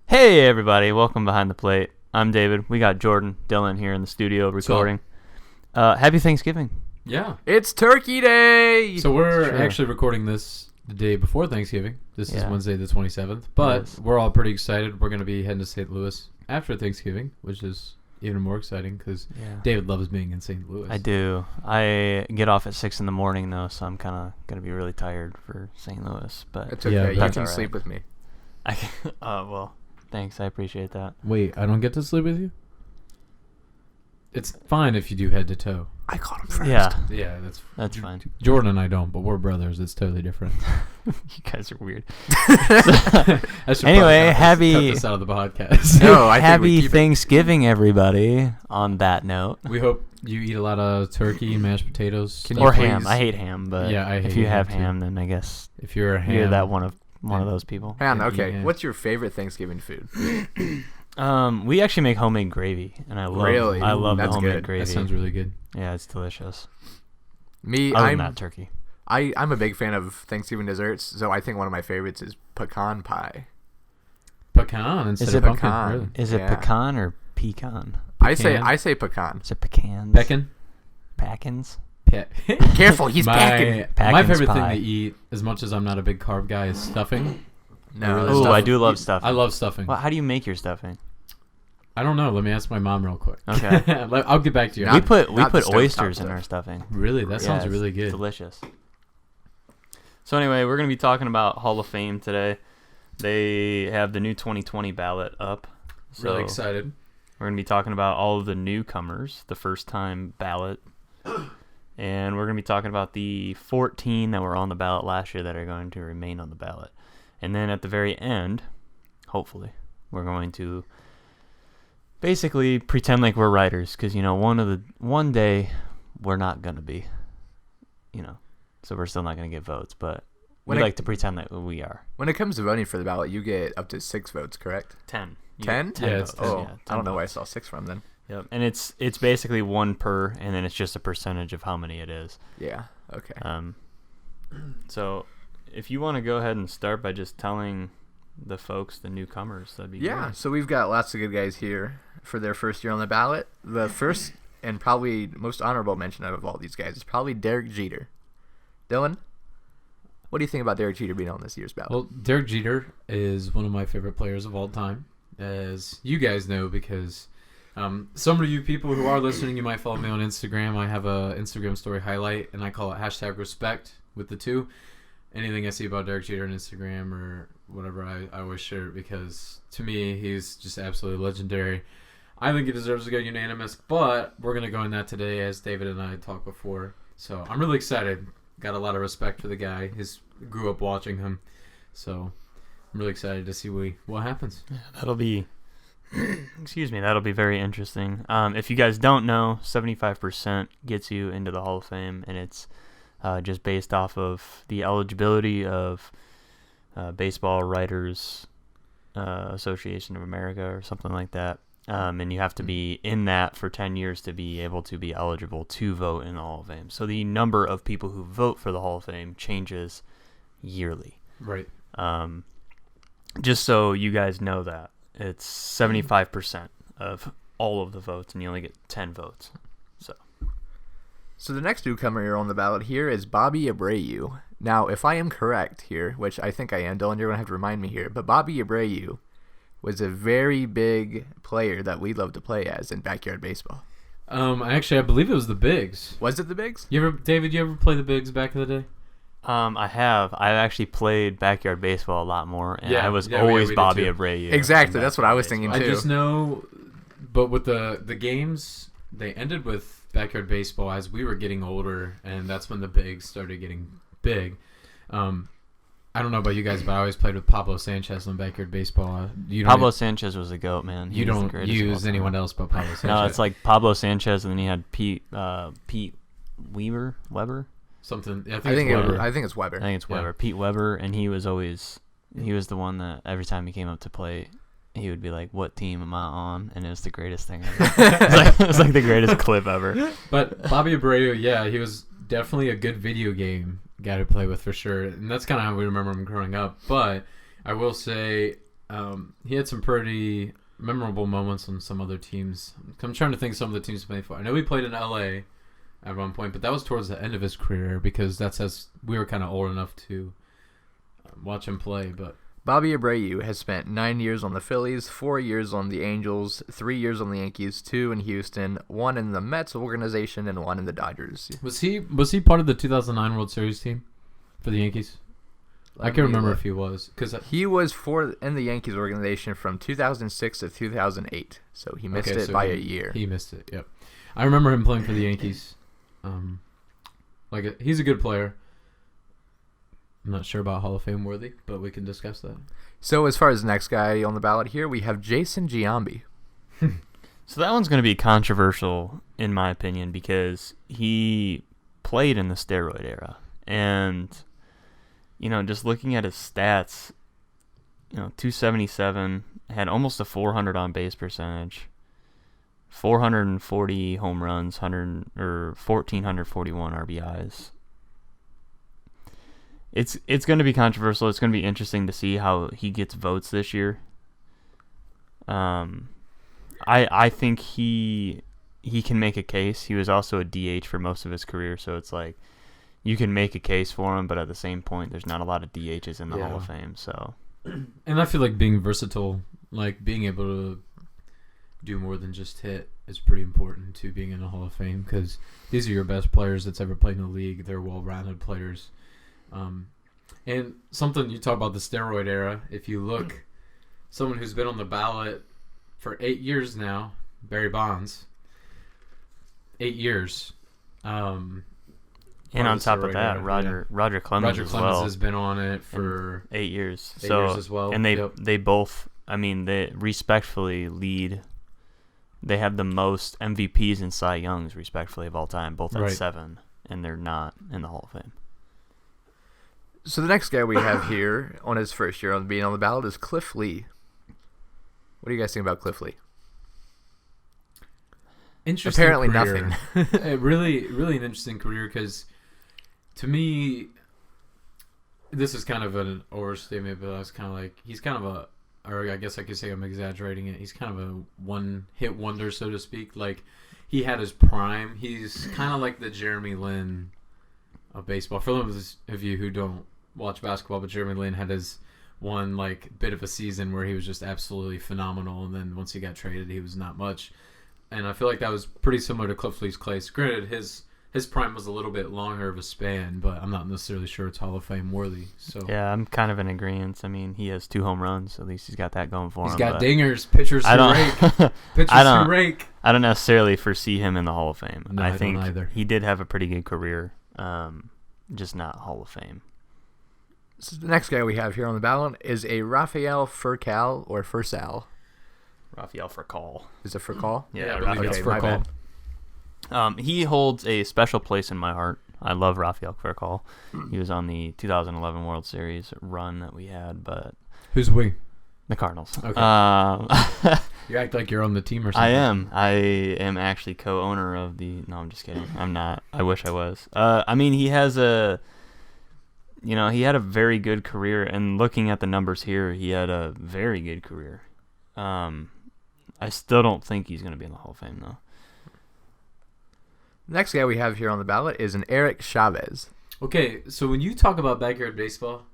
Hey everybody, welcome behind the plate. I'm David. We got Jordan, Dylan here in the studio recording. Happy Thanksgiving. Yeah. It's Turkey Day! So we're actually recording this the day before Thanksgiving. This is Wednesday the 27th. But we're all pretty excited. We're going to be heading to St. Louis after Thanksgiving, which is even more exciting because David loves being in St. Louis. I do. I get off at 6 in the morning though, so I'm kind of going to be really tired for St. Louis. But it's okay. You can sleep with me. Well, thanks. I appreciate that. Wait, I don't get to sleep with you? It's fine if you do head to toe. I caught him first. Yeah, that's fine. Jordan and I don't, but we're brothers. It's totally different. You guys are weird. Anyway, cut this out of the podcast. No, happy Thanksgiving, everybody. On that note, we hope you eat a lot of turkey, mashed potatoes, or ham. I hate ham, but if you have ham, then I guess if you're a ham, you're that one of those people. Ham. Okay. What's your favorite Thanksgiving food? We actually make homemade gravy, and I love the homemade gravy. That sounds really good. Yeah, it's delicious. I'm not turkey. I'm a big fan of Thanksgiving desserts, so I think one of my favorites is pecan pie. Pecan instead of pumpkin. Pecan? Really? Is it pecan or pecan? I say pecan. Is it pecans? Packins? Careful, he's packing. My favorite thing to eat, as much as I'm not a big carb guy, is stuffing. No, I do love stuffing. I love stuffing. Well, how do you make your stuffing? I don't know. Let me ask my mom real quick. Okay. I'll get back to you. We put oysters in our stuffing. Really? That sounds really good. Delicious. So anyway, we're going to be talking about Hall of Fame today. They have the new 2020 ballot up. So really excited. We're going to be talking about all of the newcomers, the first-time ballot. And we're going to be talking about the 14 that were on the ballot last year that are going to remain on the ballot. And then at the very end, hopefully, we're going to basically pretend like we're writers, because one day we're not gonna be, so we're still not gonna get votes, but we like to pretend that we are. When it comes to voting for the ballot, you get up to 6 votes, correct? 10. 10? Yeah, it's 10. Oh, yeah, 10 I don't know where I saw 6 from then. Yep, and it's basically 1 per, and then it's just a percentage of how many it is. Yeah. Okay. So if you want to go ahead and start by just telling the folks, the newcomers, that'd be great. So we've got lots of good guys here for their first year on the ballot. The first and probably most honorable mention out of all these guys is probably Derek Jeter. Dylan, what do you think about Derek Jeter being on this year's ballot? Well, Derek Jeter is one of my favorite players of all time, as you guys know, because some of you people who are listening, you might follow me on Instagram. I have a Instagram story highlight, and I call it #respect with the 2. Anything I see about Derek Jeter on Instagram or whatever, I always share it, because to me, he's just absolutely legendary. I think he deserves to go unanimous, but we're going to go in that today, as David and I talked before. So I'm really excited. Got a lot of respect for the guy. Grew up watching him. So I'm really excited to see what happens. Yeah, that'll be that'll be very interesting. If you guys don't know, 75% gets you into the Hall of Fame, and it's just based off of the eligibility of Baseball Writers Association of America or something like that. And you have to be in that for 10 years to be able to be eligible to vote in the Hall of Fame. So the number of people who vote for the Hall of Fame changes yearly. Right. Just so you guys know that. It's 75% of all of the votes, and you only get 10 votes. So the next newcomer on the ballot here is Bobby Abreu. Now, if I am correct here, which I think I am, Dylan, you're going to have to remind me here, but Bobby Abreu was a very big player that we love to play as in backyard baseball. Actually, I believe it was the Bigs. Was it the Bigs? David, you ever play the Bigs back in the day? I have. I actually played backyard baseball a lot more, and I was always Bobby Abreu. Exactly, that's what I was thinking too. I just know, but with the games, they ended with backyard baseball as we were getting older, and that's when the Bigs started getting big. I don't know about you guys, but I always played with Pablo Sanchez on backyard baseball. Pablo Sanchez was a GOAT, man. You don't use anyone else but Pablo Sanchez. No, it's like Pablo Sanchez, and then he had Pete Weber. Something. I think it's Weber. I think it's Weber. Pete Weber, and he was the one that every time he came up to play, he would be like, "What team am I on?" And it was the greatest thing ever. it was like the greatest clip ever. But Bobby Abreu, he was definitely a good video game guy to play with for sure, and that's kind of how we remember him growing up. But I will say, He had some pretty memorable moments on some other teams. I'm trying to think of some of the teams he played for. I know he played in LA at one point, but that was towards the end of his career because that's as we were kind of old enough to watch him play. But Bobby Abreu has spent 9 years on the Phillies, 4 years on the Angels, 3 years on the Yankees, 2 in Houston, 1 in the Mets organization, and 1 in the Dodgers. was he part of the 2009 World Series team for the Yankees? I can't remember if he was because He was in the Yankees organization from 2006 to 2008, so he missed it by a year. He missed it. Yep, I remember him playing for the Yankees. He's a good player. I'm not sure about Hall of Fame worthy, but we can discuss that. So as far as the next guy on the ballot here, we have Jason Giambi. So that one's going to be controversial in my opinion because he played in the steroid era. And, just looking at his stats, 277, had almost a 400 on base percentage, 440 home runs, 1,441 RBIs. It's going to be controversial. It's going to be interesting to see how he gets votes this year. I think he can make a case. He was also a DH for most of his career, so it's like you can make a case for him, but at the same point, there's not a lot of DHs in the Hall of Fame. So, and I feel like being versatile, like being able to do more than just hit, is pretty important to being in the Hall of Fame because these are your best players that's ever played in the league. They're well-rounded players. And something you talk about the steroid era. If you look, someone who's been on the ballot for 8 years now, Barry Bonds. 8 years. And on top of that, Roger Clemens as well. Has been on it for 8 years. 8 years as well. And they both, they respectfully lead. They have the most MVPs and Cy Youngs, respectfully, of all time, both at 7, and they're not in the Hall of Fame. So the next guy we have here on his first year on being on the ballot is Cliff Lee. What do you guys think about Cliff Lee? Interesting. Apparently career. nothing. Really an interesting career because, to me, this is kind of an overstatement, but I was kind of like he's kind of or I guess I could say I'm exaggerating it. He's kind of a one-hit wonder, so to speak. Like he had his prime. He's kind of like the Jeremy Lin of baseball. For those of you who don't watch basketball, but Jeremy Lin had his one bit of a season where he was just absolutely phenomenal, and then once he got traded, he was not much. And I feel like that was pretty similar to Cliff Lee's case. Granted, his prime was a little bit longer of a span, but I'm not necessarily sure it's Hall of Fame worthy. So yeah, I'm kind of in agreement. He has 2 home runs. At least he's got that going for him. He's got dingers, pitchers to rake. Pitchers to rake. I don't necessarily foresee him in the Hall of Fame. No, I think don't either. He did have a pretty good career, just not Hall of Fame. So the next guy we have here on the ballot is a Rafael Furcal or Fursal. Rafael Furcal. Is it Furcal? Yeah, Rafael Furcal. He holds a special place in my heart. I love Rafael Furcal. He was on the 2011 World Series run that we had, but who's we? The Cardinals. Okay. You act like you're on the team or something. I am. I am actually co-owner of the. No, I'm just kidding. I'm not. I wish I was. He has a. He had a very good career, and looking at the numbers here, he had a very good career. I still don't think he's going to be in the Hall of Fame, though. Next guy we have here on the ballot is an Eric Chavez. Okay, so when you talk about backyard baseball,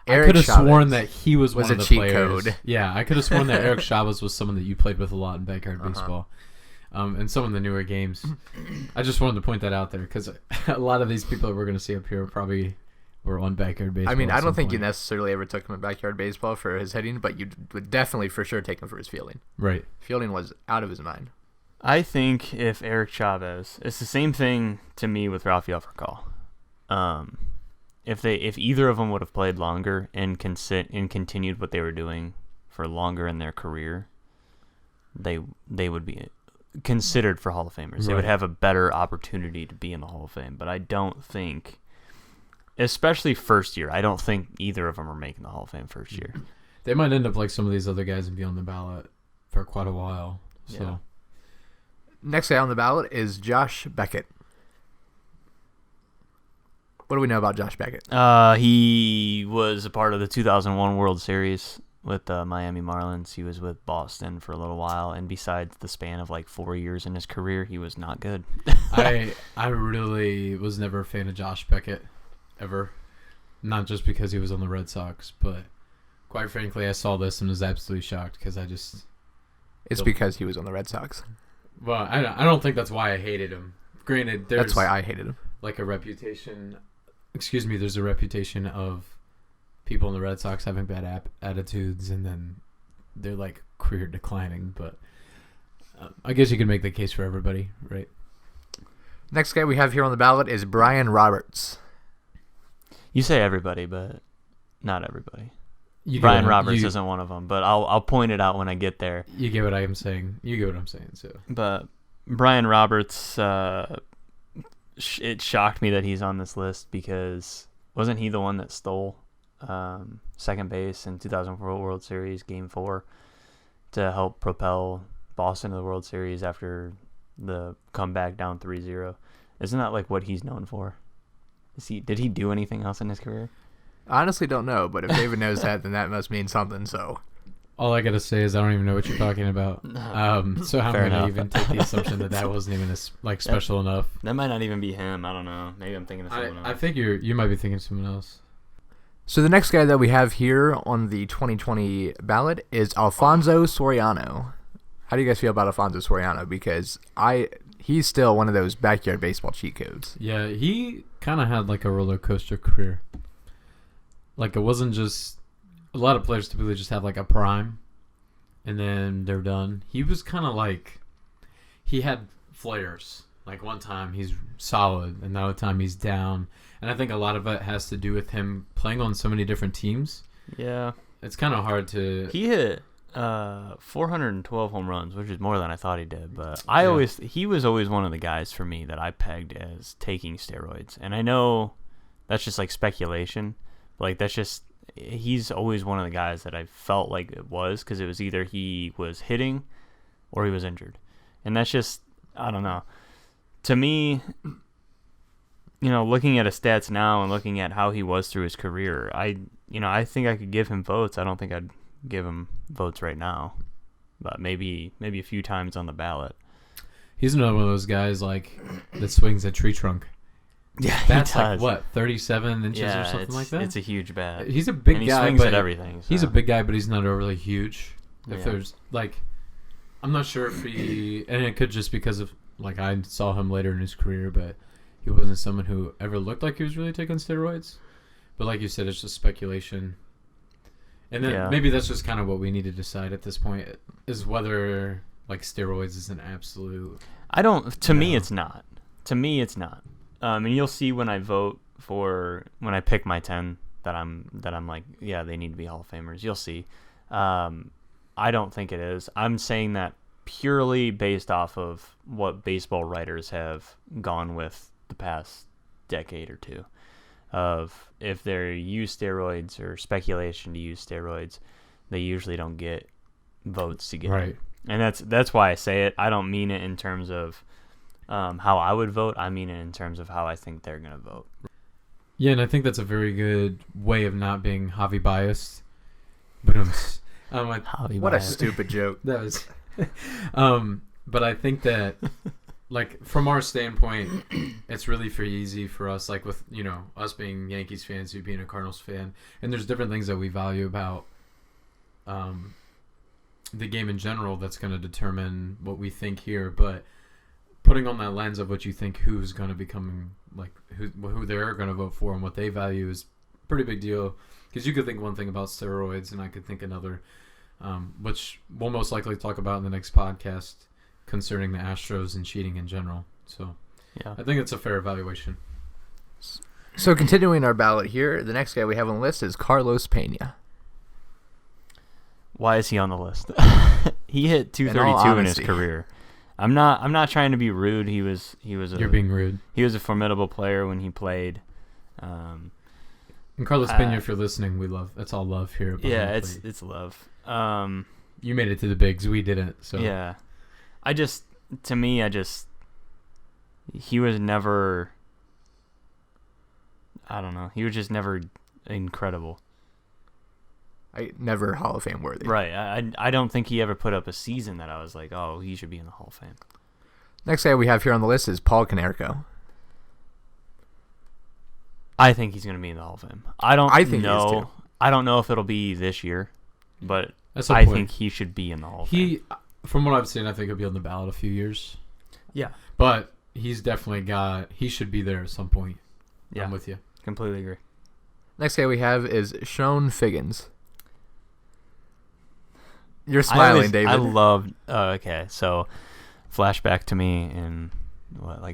Eric I could have Chavez sworn that he was one a of the cheat players. code. Yeah, I could have sworn that Eric Chavez was someone that you played with a lot in backyard baseball, and some of the newer games. I just wanted to point that out there because a lot of these people that we're going to see up here probably were on backyard baseball. I don't think you necessarily ever took him in backyard baseball for his hitting, but you would definitely for sure take him for his fielding. Right. Fielding was out of his mind. I think if Eric Chavez, it's the same thing to me with Rafael Furcal. If either of them would have played longer and continued what they were doing for longer in their career, they would be considered for Hall of Famers. Right. They would have a better opportunity to be in the Hall of Fame. But I don't think, especially first year, I don't think either of them are making the Hall of Fame first year. They might end up like some of these other guys and be on the ballot for quite a while. So. Yeah. Next guy on the ballot is Josh Beckett. What do we know about Josh Beckett? He was a part of the 2001 World Series. with the Miami Marlins. He was with Boston for a little while, and besides the span of like 4 years in his career, he was not good. I really was never a fan of Josh Beckett, ever. Not just because he was on the Red Sox, but quite frankly, I saw this and was absolutely shocked because I just... It's because he was on the Red Sox. Well, I don't think that's why I hated him. Granted, there's... That's why I hated him. Like a reputation... Excuse me, there's a reputation of people in the Red Sox having bad attitudes and then they're like career declining, but I guess you can make the case for everybody, right? Next guy we have here on the ballot is Brian Roberts. You say everybody, but not everybody. You get Brian what Roberts isn't one of them, but I'll point it out when I get there. You get what I am saying. You get what I'm saying. So, But Brian Roberts, it shocked me that he's on this list because wasn't he the one that stole second base in 2004 World Series Game 4 to help propel Boston to the World Series after the comeback down 3-0? Isn't that like what he's known for? Did he do anything else in his career? I honestly don't know, but if David knows that, then that must mean something. So all I gotta say is I don't even know what you're talking about. So I'm Fair gonna enough. even take the assumption that wasn't even special enough. That might not even be him. I don't know. Maybe I'm thinking of someone else. I think you might be thinking of someone else. So the next guy that we have here on the 2020 ballot is Alfonso Soriano. How do you guys feel about Alfonso Soriano? Because he's still one of those backyard baseball cheat codes. Yeah, he kind of had like a roller coaster career. Like it wasn't just a lot of players typically just have like a prime and then they're done. He was kind of like he had flares. Like one time he's solid and another time he's down. And I think a lot of it has to do with him playing on so many different teams. Yeah. It's kind of hard to... He hit 412 home runs, which is more than I thought he did. But he was always one of the guys for me that I pegged as taking steroids. And I know that's just like speculation. But like that's just... He's always one of the guys that I felt like it was because it was either he was hitting or he was injured. And that's just... I don't know. To me... looking at his stats now and looking at how he was through his career, I think I could give him votes. I don't think I'd give him votes right now, but maybe a few times on the ballot. He's another one of those guys like that swings a tree trunk. Yeah, that's he does. like what 37 inches or something like that. It's a huge bat. He's a big and guy, he swings but at everything. So. He's a big guy, but he's not overly huge. If Yeah. there's like, I'm not sure if he, and it could just because of like I saw him later in his career, but. He wasn't someone who ever looked like he was really taking steroids. But like you said, it's just speculation. And then maybe that's just kind of what we need to decide at this point is whether like steroids is an absolute... To me, it's not. And you'll see when I vote when I pick my 10 that I'm like, yeah, they need to be Hall of Famers. You'll see. I don't think it is. I'm saying that purely based off of what baseball writers have gone with the past decade or two of if they use steroids or speculation to use steroids, they usually don't get votes to get right. And that's why I say it. I don't mean it in terms of how I would vote. I mean it in terms of how I think they're going to vote. Yeah, and I think that's a very good way of not being Javi biased. But what a stupid joke. That was but I think that like from our standpoint, it's really easy for us, like with us being Yankees fans, you being a Cardinals fan, and there's different things that we value about the game in general that's going to determine what we think here. But putting on that lens of what you think who's going to become like who they're going to vote for and what they value is a pretty big deal because you could think one thing about steroids and I could think another, which we'll most likely talk about in the next podcast. Concerning the Astros and cheating in general. So, yeah, I think it's a fair evaluation. So, continuing our ballot here, the next guy we have on the list is Carlos Pena. Why is he on the list? He hit 232 in his career. I'm not trying to be rude. You're being rude. He was a formidable player when he played. And Carlos Pena, if you're listening, we love. It's all love here. Yeah, it's love. You made it to the bigs. We didn't. So yeah. He was never, I don't know, he was just never incredible. never Hall of Fame worthy. Right. I don't think he ever put up a season that I was like, oh, he should be in the Hall of Fame. Next guy we have here on the list is Paul Konerko. I think he's going to be in the Hall of Fame. I think know. He is too. I don't know if it'll be this year, but I think he should be in the Hall of Fame. From what I've seen, I think he'll be on the ballot a few years. Yeah. But he's definitely he should be there at some point. Yeah. I'm with you. Completely agree. Next guy we have is Sean Figgins. You're smiling, David. I loved. Okay, so flashback to me in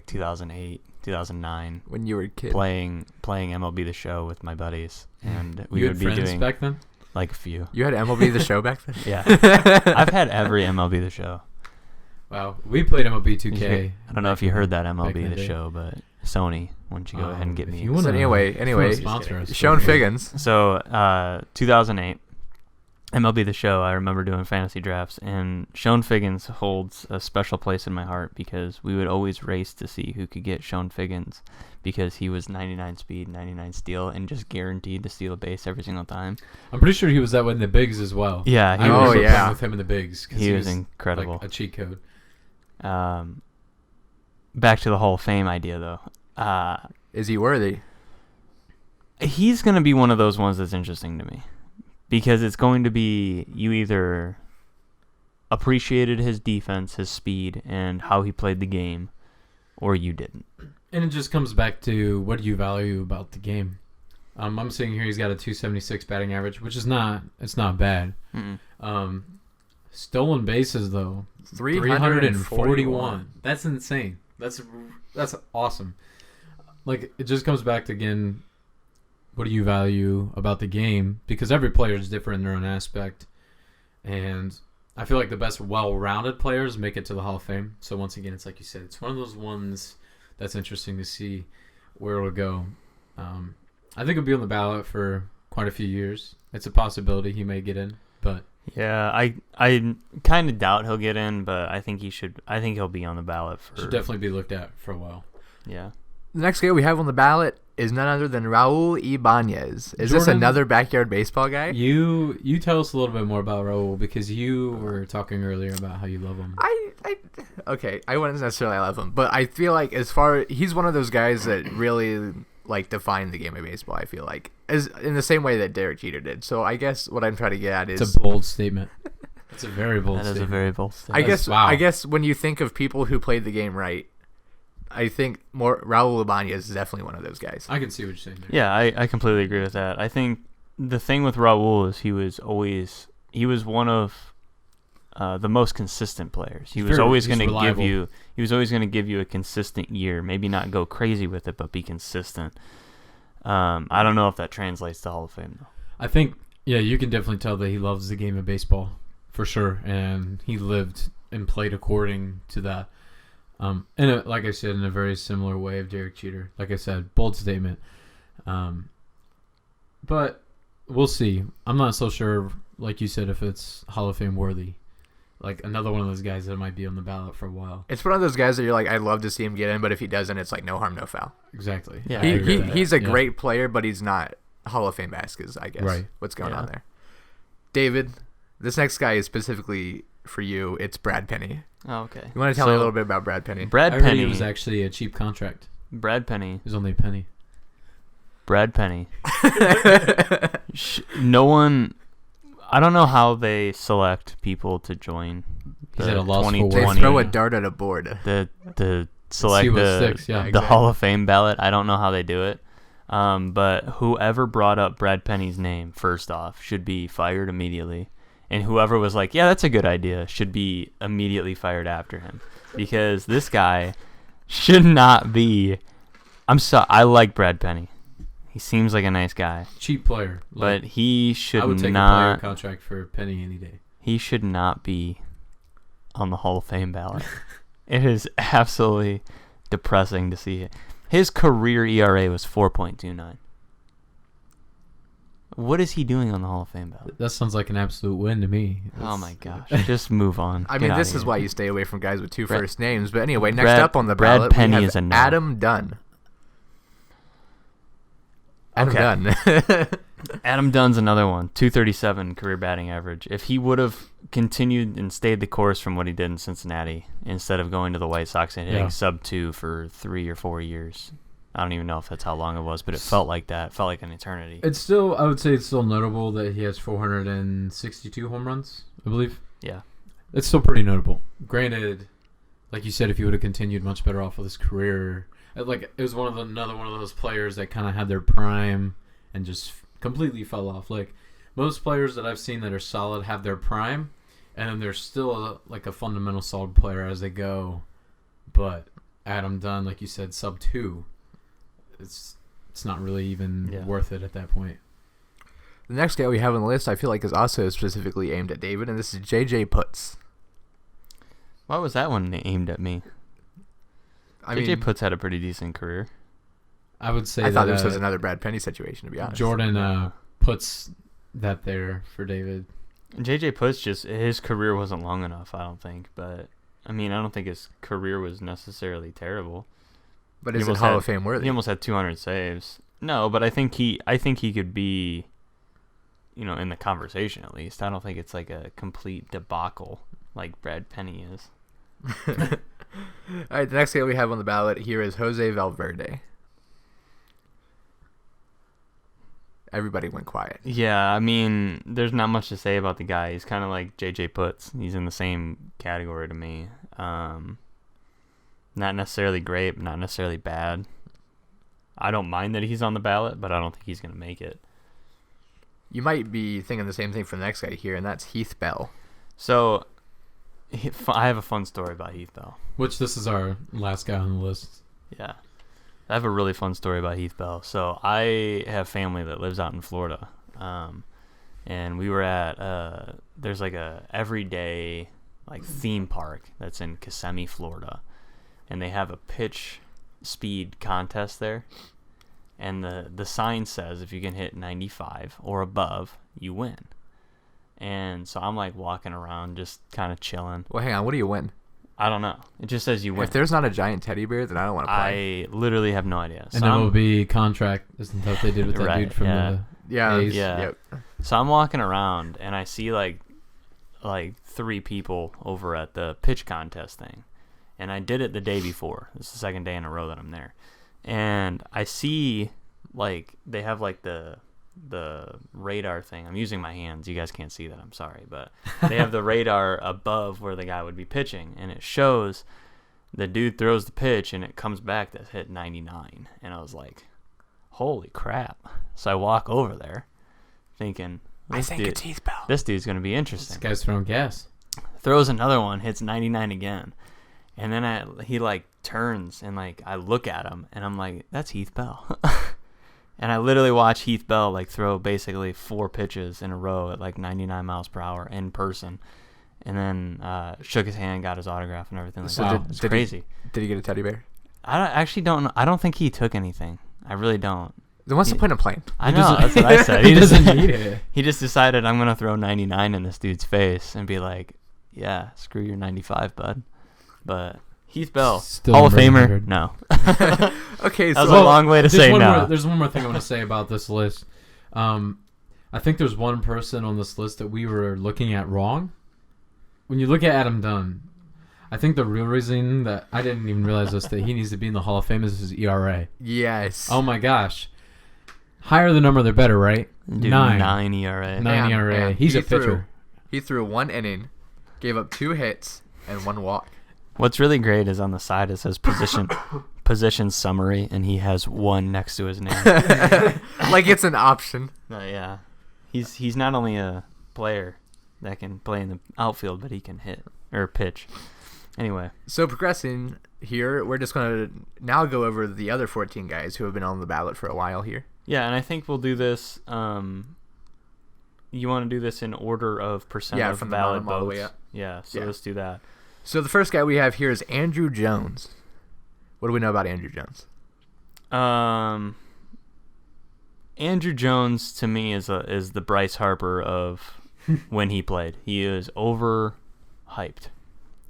2008, 2009, when you were a kid, playing MLB The Show with my buddies, and we you would had be friends doing back then. Like a few. You had MLB The Show back then? Yeah, I've had every MLB The Show. Wow, we played MLB 2K. I don't know if you heard that MLB The Show, but Sony, why don't you go ahead and get me? So anyway, Sean Figgins. So 2008, MLB The Show, I remember doing fantasy drafts, and Sean Figgins holds a special place in my heart because we would always race to see who could get Sean Figgins because he was 99 speed, 99 steal, and just guaranteed to steal a base every single time. I'm pretty sure he was that way in the bigs as well. Yeah, I was playing with him in the bigs. He was incredible. Like a cheat code. Back to the Hall of Fame idea, though. Is he worthy? He's going to be one of those ones that's interesting to me. Because it's going to be you either appreciated his defense, his speed, and how he played the game, or you didn't. And it just comes back to what do you value about the game. I'm seeing here he's got a 276 batting average, which is not bad. Stolen bases though, 341. That's insane. That's awesome. Like it just comes back to again. What do you value about the game? Because every player is different in their own aspect. And I feel like the best well-rounded players make it to the Hall of Fame. So once again, it's like you said, it's one of those ones that's interesting to see where it'll go. I think it'll be on the ballot for quite a few years. It's a possibility he may get in, but yeah, I kind of doubt he'll get in, but I think he should. I think he'll be on the ballot for. Should definitely be looked at for a while. Yeah. The next guy we have on the ballot is none other than Raul Ibanez. Is this another backyard baseball guy? You tell us a little bit more about Raul because you were talking earlier about how you love him. Okay, I wouldn't necessarily love him, but I feel like he's one of those guys that really define the game of baseball. I feel like as in the same way that Derek Jeter did. So I guess what I'm trying to get at is it's a bold statement. It's a very bold statement. That is a very bold statement. I guess when you think of people who played the game right, I think Raul Ibanez is definitely one of those guys. I can see what you're saying there. Yeah, I completely agree with that. I think the thing with Raul is he was one of the most consistent players. He was always going to give you a consistent year. Maybe not go crazy with it, but be consistent. I don't know if that translates to Hall of Fame though. I think you can definitely tell that he loves the game of baseball for sure, and he lived and played according to that. Like I said, in a very similar way of Derek Jeter. Like I said, bold statement. But we'll see. I'm not so sure, like you said, if it's Hall of Fame worthy. Like another one of those guys that might be on the ballot for a while. It's one of those guys that you're like, I'd love to see him get in, but if he doesn't, it's like no harm, no foul. Exactly. Yeah, he's a great player, but he's not Hall of Fame baskets, I guess. Right. What's going on there? David, this next guy is specifically for you. It's Brad Penny. Oh, okay. You want to tell me a little bit about Brad Penny? Brad I Penny heard was actually a cheap contract. Brad Penny. It was only a penny. Brad Penny. No one. I don't know how they select people to join the 2020. They throw a dart at a board. The select the Hall of Fame ballot. I don't know how they do it. But whoever brought up Brad Penny's name first off should be fired immediately. And whoever was like, yeah, that's a good idea, should be immediately fired after him. Because this guy should not be... I like Brad Penny. He seems like a nice guy. Cheap player. But he should not... I would take a player contract for a penny any day. He should not be on the Hall of Fame ballot. It is absolutely depressing to see it. His career ERA was 4.29. What is he doing on the Hall of Fame ballot? That sounds like an absolute win to me. Oh my gosh. Just move on. I mean, this is why you stay away from guys with two first names. But anyway, next up on the ballot, Brad Penny we have is a no. Adam Dunn. Adam Dunn. Adam Dunn's another one. 237 career batting average. If he would have continued and stayed the course from what he did in Cincinnati, instead of going to the White Sox and hitting sub 2 for 3 or 4 years, I don't even know if that's how long it was, but it felt like that. It felt like an eternity. It's still, I would say it's still notable that he has 462 home runs, I believe. Yeah. It's still pretty notable. Granted, like you said, if he would have continued much better off with his career, like it was another one of those players that kind of had their prime and just completely fell off. Like most players that I've seen that are solid have their prime, and then they're still a fundamental solid player as they go. But Adam Dunn, like you said, sub 2, it's not really even worth it at that point. The next guy we have on the list, I feel like, is also specifically aimed at David, and this is J.J. Putz. Why was that one aimed at me? J.J. Putz had a pretty decent career. I would say I thought this was another Brad Penny situation, to be honest. Jordan puts that there for David. J.J. Putz, his career wasn't long enough, I don't think. But, I don't think his career was necessarily terrible. But is it Hall of Fame worthy? He almost had 200 saves. No, but I think he could be, in the conversation at least. I don't think it's like a complete debacle like Brad Penny is. All right, the next guy we have on the ballot here is Jose Valverde. Everybody went quiet. Yeah, there's not much to say about the guy. He's kind of like J.J. Putz. He's in the same category to me. Not necessarily great, but not necessarily bad. I don't mind that he's on the ballot, but I don't think he's going to make it. You might be thinking the same thing for the next guy here, and that's Heath Bell. So, I have a fun story about Heath Bell. Which this is our last guy on the list. Yeah. I have a really fun story about Heath Bell. So, I have family that lives out in Florida. And we were at, there's like a everyday theme park that's in Kissimmee, Florida. And they have a pitch speed contest there. And the sign says if you can hit 95 or above, you win. And so I'm walking around just kind of chilling. Well, hang on. What do you win? I don't know. It just says you win. If there's not a giant teddy bear, then I don't want to play. I literally have no idea. And MLB contract. Isn't that what they did with that dude from the A's? Yeah. Yep. So I'm walking around and I see like 3 people over at the pitch contest thing. And I did it the day before. This is the second day in a row that I'm there. And I see they have the radar thing. I'm using my hands. You guys can't see that. I'm sorry, but they have the radar above where the guy would be pitching, and it shows the dude throws the pitch and it comes back that hit 99. And I was like, holy crap. So I walk over there thinking, it's Heath Bell. This dude's going to be interesting. This guy's throwing gas. Throws another one, hits 99 again. And then he turns and I look at him and I'm like, that's Heath Bell. And I literally watched Heath Bell throw basically 4 pitches in a row at 99 miles per hour in person. And then shook his hand, got his autograph and everything. It's crazy. Did he get a teddy bear? I actually don't know. I don't think he took anything. I really don't. Then what's the point of playing? I know, that's what I said. He doesn't need it. He just decided I'm going to throw 99 in this dude's face and be like, yeah, screw your 95, bud. But Heath Bell, still Hall of Famer? No. Okay, that was a long way to say no. There's one more thing I want to say about this list. I think there's one person on this list that we were looking at wrong. When you look at Adam Dunn, I think the real reason that I didn't even realize this, that he needs to be in the Hall of Fame is his ERA. Yes. Oh my gosh. Higher the number, the better, right? Dude, 9 ERA. 9 ERA. He's a pitcher. He threw 1 inning, gave up 2 hits, and 1 walk. What's really great is on the side it says position summary, and he has 1 next to his name. Like it's an option. Yeah. He's not only a player that can play in the outfield, but he can hit or pitch. Anyway. So progressing here, we're just going to now go over the other 14 guys who have been on the ballot for a while here. Yeah, and I think we'll do this. You want to do this in order of percent of from ballot the all the votes? way up. Yeah, so let's do that. So the first guy we have here is Andrew Jones. What do we know about Andrew Jones? Andrew Jones to me is the Bryce Harper of when he played. He is overhyped.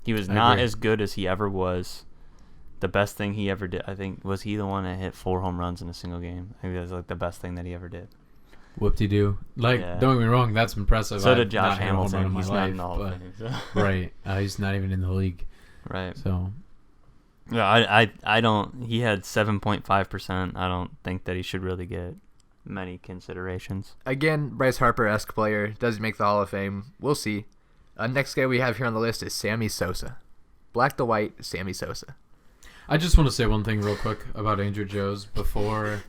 He was not as good as he ever was, the best thing he ever did. I think was he the one that hit 4 home runs in a single game. I think that's like the best thing that he ever did. Whoop-de-doo. Like, Yeah. don't get me wrong, that's impressive. So I've did Josh not hit a home run Hamilton. in my He's not life, in the Hall of Fame. So. Right. He's not even in the league. Right. So, Yeah, I don't. He had 7.5%. I don't think that he should really get many considerations. Again, Bryce Harper-esque player. Does he make the Hall of Fame? We'll see. Next guy we have here on the list is Sammy Sosa. Black to white, Sammy Sosa. I just want to say one thing real quick about Andrew Joe's before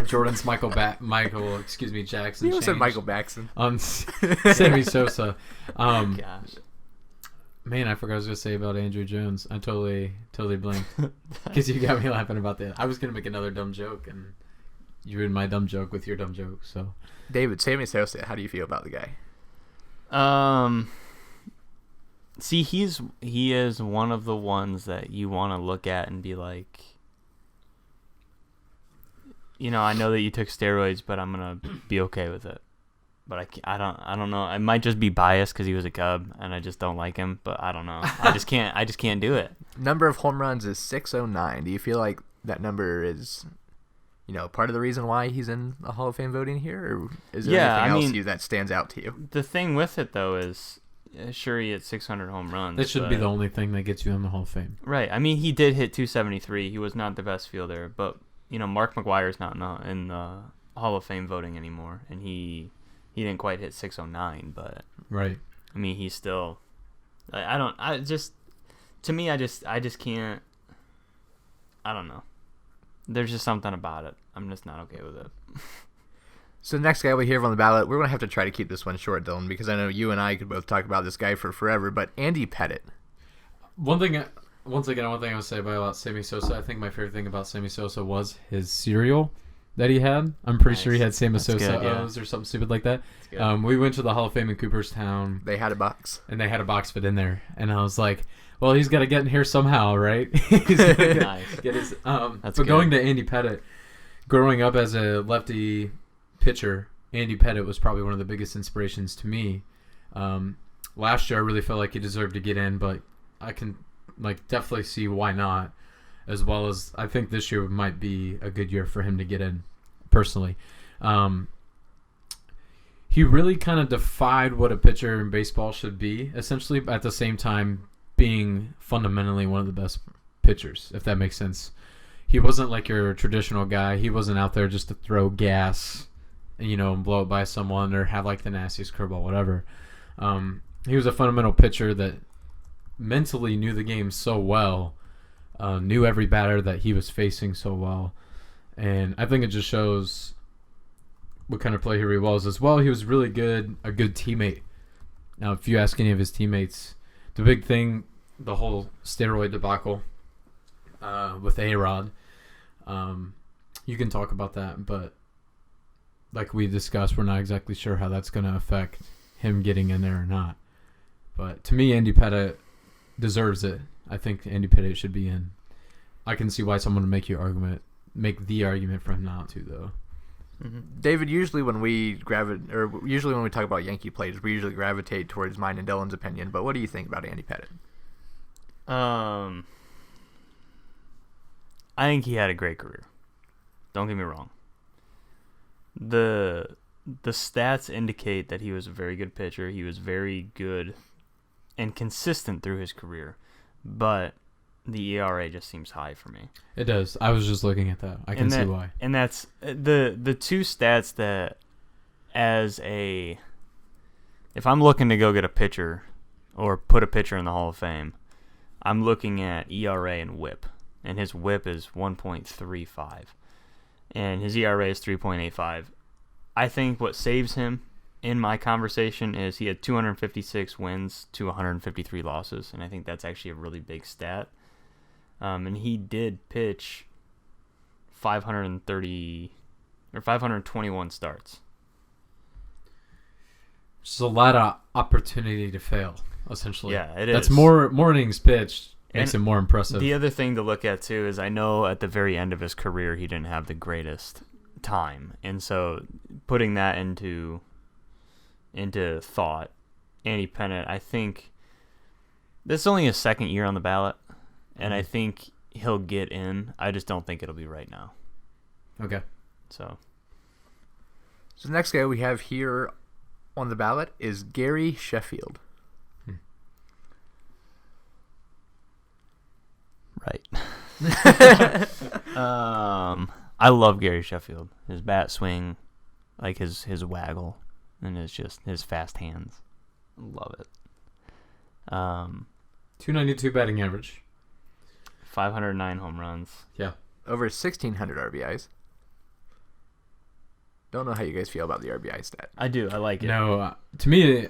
Jordan's Jackson. You Changed said Michael Baxton. on Sammy Sosa. Gosh. Man, I forgot what I was gonna say about Andrew Jones. I totally blanked because you got me laughing about that. I was gonna make another dumb joke, and you ruined my dumb joke with your dumb joke. So, David, Sammy Sosa, how do you feel about the guy? See, he is one of the ones that you want to look at and be like, I know that you took steroids, but I'm gonna be okay with it. But I don't know. I might just be biased because he was a Cub and I just don't like him. But I don't know. I just can't do it. Number of home runs is 609. Do you feel like that number is, part of the reason why he's in the Hall of Fame voting here, or is there anything else that stands out to you? The thing with it though is, sure, he hit 600 home runs. that shouldn't be the only thing that gets you in the Hall of Fame. Right. I mean, he did hit 273. He was not the best fielder, but Mark McGwire's not in the Hall of Fame voting anymore, and he didn't quite hit 609, but Right. I mean, he's still. To me, I just can't. I don't know. There's just something about it. I'm just not okay with it. So the next guy we have on the ballot, we're going to have to try to keep this one short, Dylan, because I know you and I could both talk about this guy for forever, but Andy Pettitte. One thing I want to say about Sammy Sosa, I think my favorite thing about Sammy Sosa was his cereal that he had. I'm pretty sure he had Sammy Sosa O's or something stupid like that. We went to the Hall of Fame in Cooperstown. They had a box. And they had a box fit in there. And I was like, well, he's got to get in here somehow, right? He's gonna get his, but good. going to Andy Pettitte, growing up as a lefty pitcher, Andy Pettitte was probably one of the biggest inspirations to me. Last year, I really felt like he deserved to get in, but I can definitely see why not. As well as I think this year might be a good year for him to get in, personally. He really kind of defied what a pitcher in baseball should be, essentially, at the same time being fundamentally one of the best pitchers, if that makes sense. He wasn't like your traditional guy. He wasn't out there just to throw gas, and blow it by someone or have like the nastiest curveball, whatever. He was a fundamental pitcher that mentally knew the game so well, knew every batter that he was facing so well. And I think it just shows what kind of player he was as well. He was really good, a good teammate. Now, if you ask any of his teammates, the big thing, the whole steroid debacle with A-Rod, you can talk about that, but like we discussed, we're not exactly sure how that's going to affect him getting in there or not. But to me, Andy Pettitte deserves it. I think Andy Pettitte should be in. I can see why someone would make the argument for him not to, though. Mm-hmm. David, usually when we talk about Yankee players, we usually gravitate towards mine and Dylan's opinion. But what do you think about Andy Pettitte? I think he had a great career. Don't get me wrong. The stats indicate that he was a very good pitcher. He was very good and consistent through his career, but the ERA just seems high for me. It does. I was just looking at that. I can see why. And that's the two stats that, if I'm looking to go get a pitcher or put a pitcher in the Hall of Fame, I'm looking at ERA and WHIP, and his WHIP is 1.35, and his ERA is 3.85. I think what saves him in my conversation is he had 256 wins to 153 losses, and I think that's actually a really big stat. And he did pitch 521 starts. Just a lot of opportunity to fail, essentially. Yeah, it is. That's more innings pitched makes him more impressive. The other thing to look at too is I know at the very end of his career he didn't have the greatest time, and so putting that into thought, Andy Pettitte, I think this is only his second year on the ballot, and I think he'll get in. I just don't think it'll be right now. Okay. So So the next guy we have here on the ballot is Gary Sheffield. right. I love Gary Sheffield. His bat swing, like his waggle, and his fast hands. Love it. 292 batting average. 509 home runs. Yeah. Over 1,600 RBIs. Don't know how you guys feel about the RBI stat. I do. I like it. No, to me,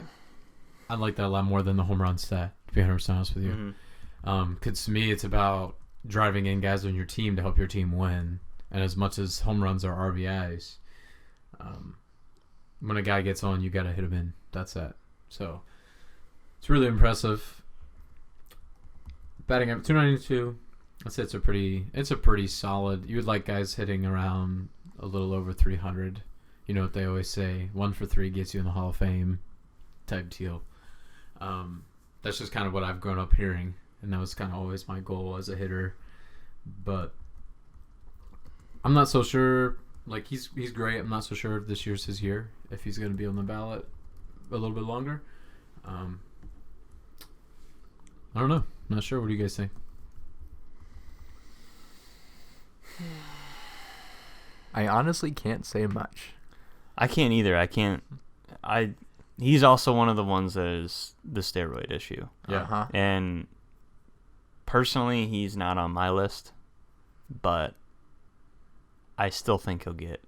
I like that a lot more than the home run stat, to be 100% honest with you. Because to me, it's about driving in guys on your team to help your team win. And as much as home runs are RBIs, when a guy gets on, you got to hit him in. That's that. So it's really impressive. Batting up 292. I'd say it's a pretty solid. You would like guys hitting around a little over 300. You know what they always say, 1 for 3 gets you in the Hall of Fame type deal. That's just kind of what I've grown up hearing, and that was kind of always my goal as a hitter. But I'm not so sure. Like, he's great. I'm not so sure if this year's his year, if he's going to be on the ballot a little bit longer. I don't know. Not sure. What do you guys think? I honestly can't say much. I can't either. He's also one of the ones that is the steroid issue. Yeah. Uh-huh. And personally, he's not on my list, but I still think he'll get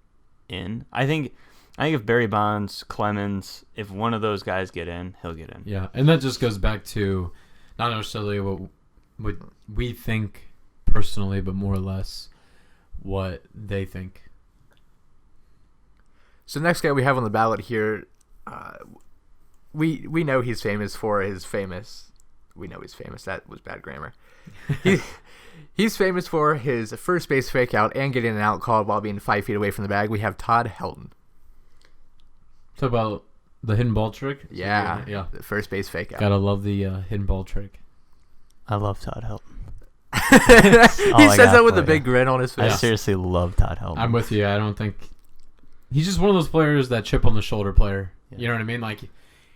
in. I think if Barry Bonds, Clemens, if one of those guys get in, he'll get in. Yeah, and that just goes back to not necessarily what we think personally, but more or less what they think. So the next guy we have on the ballot here, we know he's famous for his famous. We know he's famous. That was bad grammar. He's famous for his first base fake out and getting an out called while being 5 feet away from the bag. We have Todd Helton. Talk about the hidden ball trick. Yeah. Yeah. The first base fake out. Gotta love the hidden ball trick. I love Todd Helton. He says that with a big grin on his I face. seriously love Todd Helton. I'm with you. I don't think he's just one of those players that chip on the shoulder player. Yeah. You know what I mean? Like,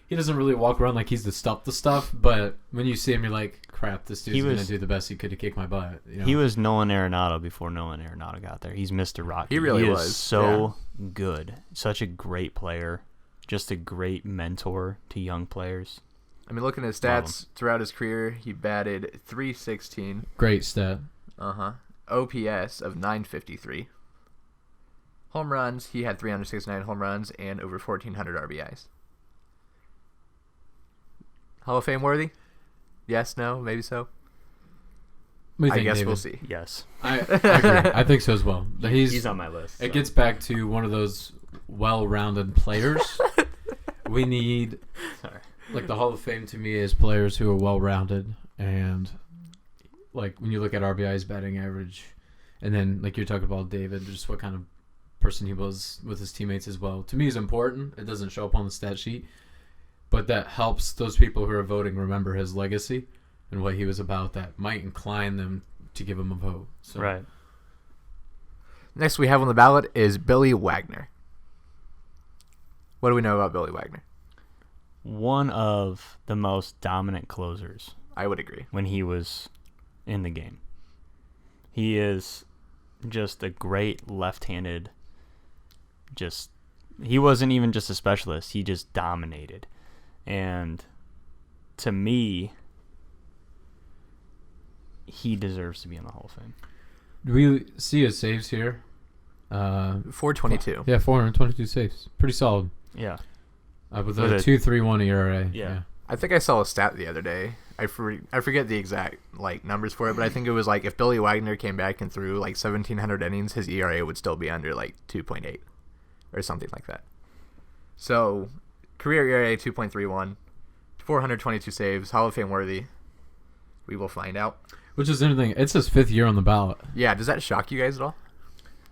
he doesn't really walk around like he's the stuff, but when you see him, you're like, crap, this dude's going to do the best he could to kick my butt. You know? He was Nolan Arenado before Nolan Arenado got there. He's Mr. Rocky. He really was. Is so good. Such a great player. Just a great mentor to young players. I mean, looking at his stats throughout his career, he batted .316. Great stat. OPS of 953. Home runs, he had 369 home runs and over 1,400 RBIs. Hall of Fame worthy? Yes, no, maybe so. What do you I think, guess David? we'll see. Yes. I agree. I think so as well. He's on my list. It gets back to one of those well-rounded players. We need, like, the Hall of Fame to me is players who are well-rounded, and like when you look at RBI's batting average, and then like you're talking about David, just what kind of person he was with his teammates as well. To me, is important. It doesn't show up on the stat sheet, but that helps those people who are voting remember his legacy and what he was about. That might incline them to give him a vote. So. Right. Next we have on the ballot is Billy Wagner. What do we know about Billy Wagner? One of the most dominant closers I would agree. when he was in the game. He is just a great left-handed, he wasn't even just a specialist. He just dominated. And to me, he deserves to be in the Hall of Fame. Do we see his saves here? 422. Yeah, 422 saves. Pretty solid. Yeah. With a 2.31 ERA. Yeah. I think I saw a stat the other day. I forget the exact numbers for it, but I think it was like if Billy Wagner came back and threw like 1,700 innings, his ERA would still be under like 2.8 or something like that. So career ERA 2.31, 422 saves, Hall of Fame worthy. We will find out. Which is interesting. It's his 5th year on the ballot. Yeah, does that shock you guys at all?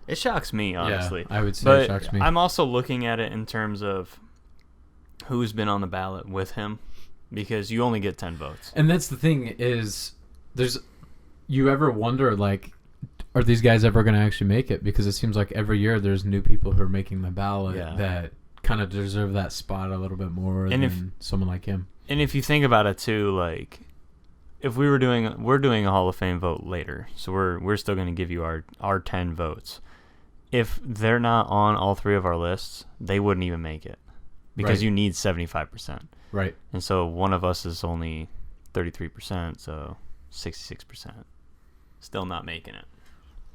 It shocks me, honestly. Yeah, I would say but it shocks me. I'm also looking at it in terms of who's been on the ballot with him, because you only get 10 votes. And that's the thing is, you ever wonder, like, are these guys ever going to actually make it? Because it seems like every year there's new people who are making the ballot that kind of deserve that spot a little bit more than someone like him. And if you think about it too, like, if we're doing a Hall of Fame vote later, so we're still going to give you our 10 votes. If they're not on all 3 of our lists, they wouldn't even make it because you need 75%. Right. And so one of us is only 33%, so 66%. Still not making it.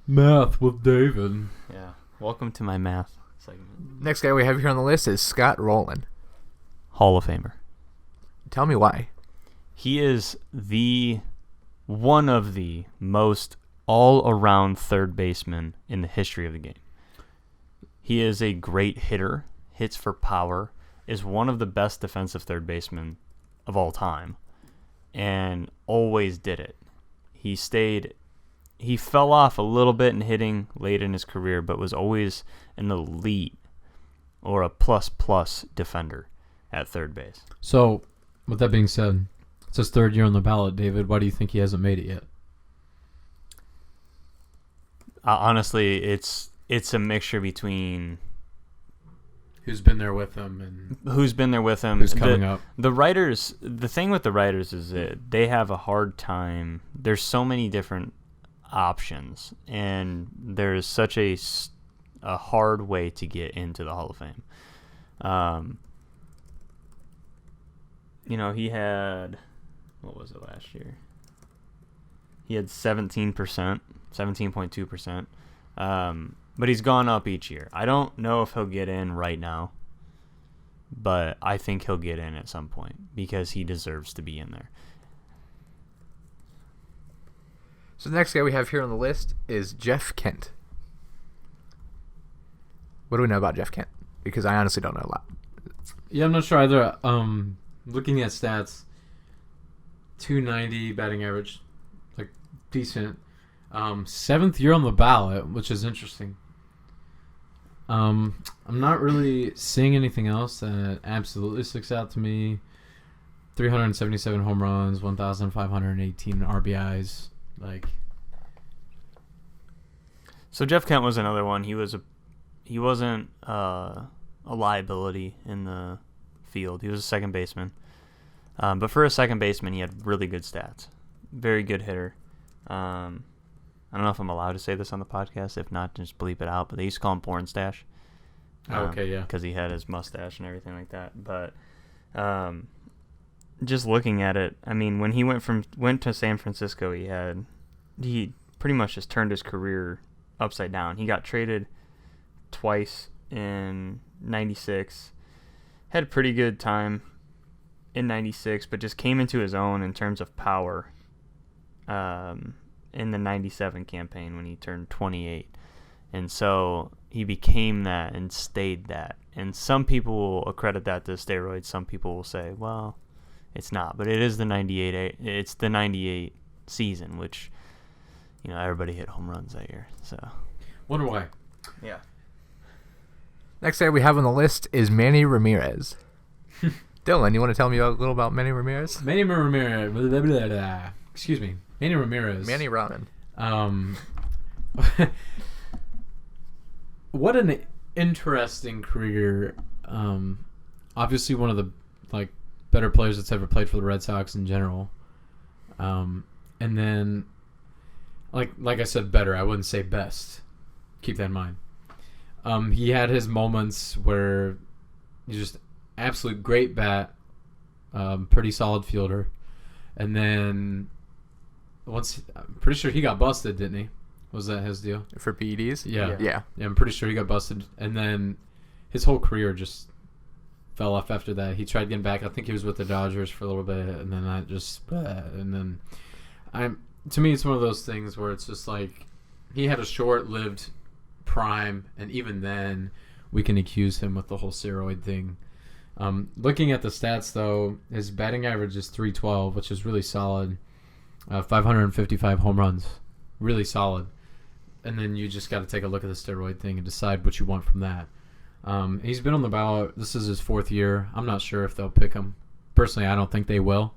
Math with David. Yeah. Welcome to my math segment. Next guy we have here on the list is Scott Rowland. Hall of Famer. Tell me why. He is one of the most all-around third basemen in the history of the game. He is a great hitter, hits for power, is one of the best defensive third basemen of all time, and always did it. He fell off a little bit in hitting late in his career, but was always an elite or a plus defender at third base. So, with that being said, it's his 3rd year on the ballot, David. Why do you think he hasn't made it yet? Honestly, it's a mixture between who's been there with him and who's coming up. The thing with the writers is that they have a hard time. There's so many different options, and there's such a hard way to get into the Hall of Fame. He had, what was it last year? He had 17%, 17.2%. But he's gone up each year. I don't know if he'll get in right now, but I think he'll get in at some point because he deserves to be in there. So the next guy we have here on the list is Jeff Kent. What do we know about Jeff Kent? Because I honestly don't know a lot. Yeah, I'm not sure either. Looking at stats, 290 batting average, like decent. 7th year on the ballot, which is interesting. I'm not really seeing anything else that absolutely sticks out to me. 377 home runs, 1,518 RBIs. So Jeff Kent was another one. He wasn't a liability in the field. He was a second baseman. But for a second baseman, he had really good stats. Very good hitter. I don't know if I'm allowed to say this on the podcast. If not, just bleep it out. But they used to call him Porn Stash. Okay, yeah. Because he had his mustache and everything like that. But just looking at it, I mean, when he went to San Francisco, he pretty much just turned his career upside down. He got traded twice in '96. Had a pretty good time in '96, but just came into his own in terms of power. In the 97 campaign when he turned 28. And so he became that and stayed that. And some people will accredit that to steroids. Some people will say, well, it's not. But it is the 98 season, which, everybody hit home runs that year. So Wonder why. Yeah. Next guy we have on the list is Manny Ramirez. Dylan, you want to tell me a little about Manny Ramirez? Manny Ramirez. Blah, blah, blah. Excuse me. Manny Ramirez. Manny Ramen. What an interesting career. Obviously one of the better players that's ever played for the Red Sox in general. And then like I said, better. I wouldn't say best. Keep that in mind. He had his moments where he's just absolute great bat, pretty solid fielder, and then I'm pretty sure he got busted, didn't he? Was that his deal? For PEDs? Yeah, I'm pretty sure he got busted, and then his whole career just fell off after that. He tried getting back. I think he was with the Dodgers for a little bit, and then to me, it's one of those things where it's just like he had a short-lived prime, and even then, we can accuse him with the whole steroid thing. Looking at the stats, though, his batting average is .312, which is really solid. 555 home runs, really solid. And then you just got to take a look at the steroid thing and decide what you want from that. He's been on the ballot. This is his 4th year. I'm not sure if they'll pick him. Personally, I don't think they will.